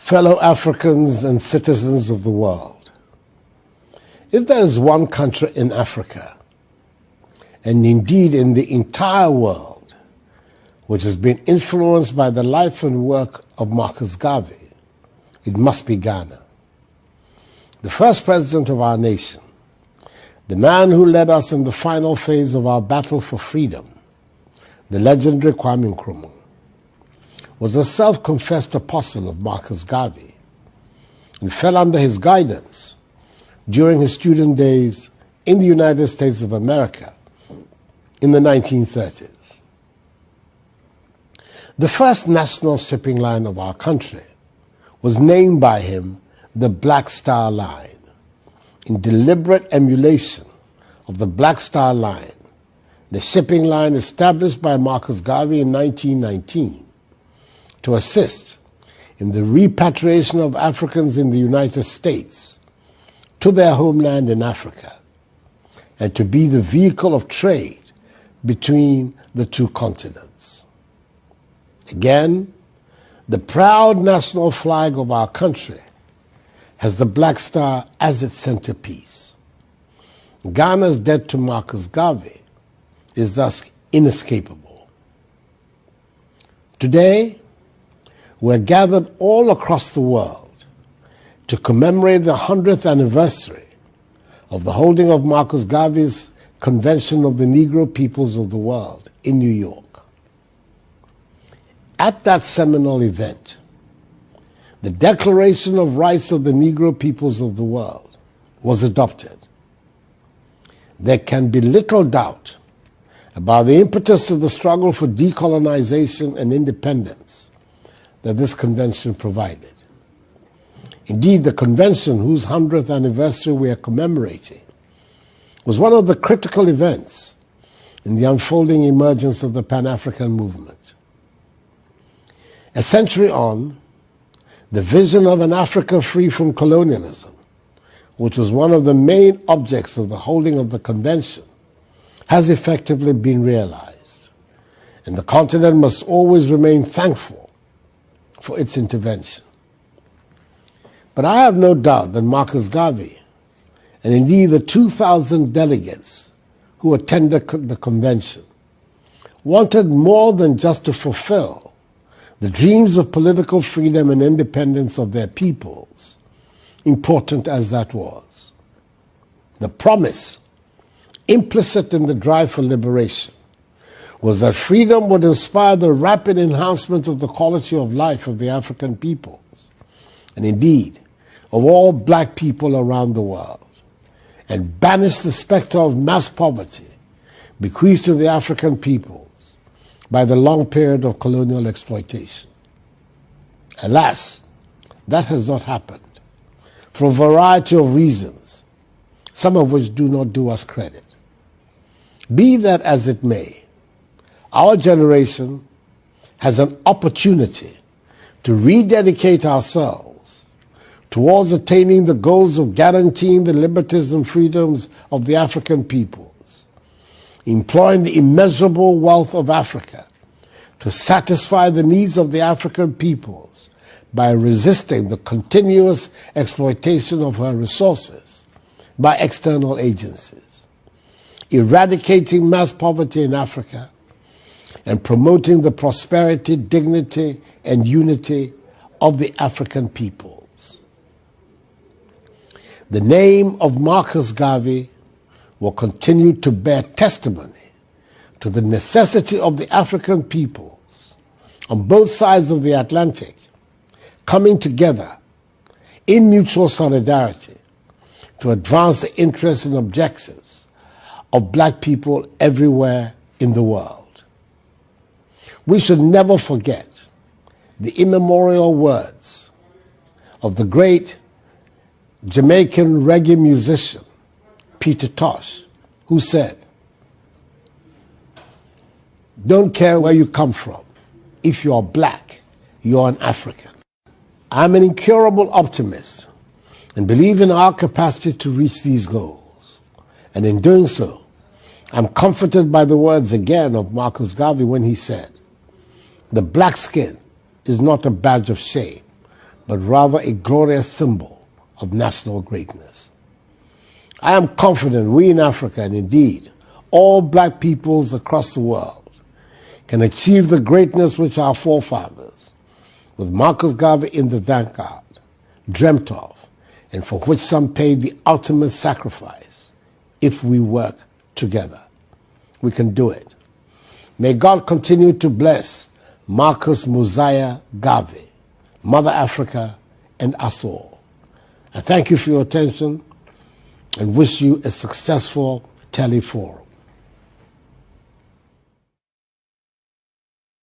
Fellow Africans and citizens of the world, if there is one country in Africa, and indeed in the entire world, which has been influenced by the life and work of Marcus Garvey, it must be Ghana. The first president of our nation, the man who led us in the final phase of our battle for freedom, the legendary Kwame Nkrumah, was a self-confessed apostle of Marcus Garvey and fell under his guidance during his student days in the United States of America in the 1930s. The first national shipping line of our country was named by him the Black Star Line, in deliberate emulation of the Black Star Line, the shipping line established by Marcus Garvey in 1919 to assist in the repatriation of Africans in the United States to their homeland in Africa, and to be the vehicle of trade between the two continents. Again, the proud national flag of our country has the Black Star as its centerpiece. Ghana's debt to Marcus Garvey is thus inescapable. Today, we're gathered all across the world to commemorate the 100th anniversary of the holding of Marcus Garvey's Convention of the Negro Peoples of the World in New York. At that seminal event, the Declaration of Rights of the Negro Peoples of the World was adopted. There can be little doubt about the impetus of the struggle for decolonization and independence that this convention provided. Indeed, the convention, whose 100th anniversary we are commemorating, was one of the critical events in the unfolding emergence of the Pan-African movement. A century on, the vision of an Africa free from colonialism, which was one of the main objects of the holding of the convention, has effectively been realized, and the continent must always remain thankful for its intervention. But I have no doubt that Marcus Garvey, and indeed the 2,000 delegates who attended the convention, wanted more than just to fulfill the dreams of political freedom and independence of their peoples, important as that was. The promise implicit in the drive for liberation was that freedom would inspire the rapid enhancement of the quality of life of the African peoples, and indeed of all black people around the world, and banish the specter of mass poverty bequeathed to the African peoples by the long period of colonial exploitation. Alas, that has not happened for a variety of reasons, some of which do not do us credit. Be that as it may, our generation has an opportunity to rededicate ourselves towards attaining the goals of guaranteeing the liberties and freedoms of the African peoples, employing the immeasurable wealth of Africa to satisfy the needs of the African peoples by resisting the continuous exploitation of her resources by external agencies, eradicating mass poverty in Africa, and promoting the prosperity, dignity, and unity of the African peoples. The name of Marcus Garvey will continue to bear testimony to the necessity of the African peoples on both sides of the Atlantic coming together in mutual solidarity to advance the interests and objectives of black people everywhere in the world. We should never forget the immemorial words of the great Jamaican reggae musician, Peter Tosh, who said, "Don't care where you come from. If you're black, you're an African." I'm an incurable optimist and believe in our capacity to reach these goals. And in doing so, I'm comforted by the words again of Marcus Garvey when he said, "The black skin is not a badge of shame, but rather a glorious symbol of national greatness. I am confident we in Africa, and indeed all black peoples across the world, can achieve the greatness which our forefathers, with Marcus Garvey in the vanguard, dreamt of, and for which some paid the ultimate sacrifice, if we work together. We can do it. May God continue to bless Marcus Mosiah Garvey, Mother Africa, and us all. I thank you for your attention and wish you a successful teleforum.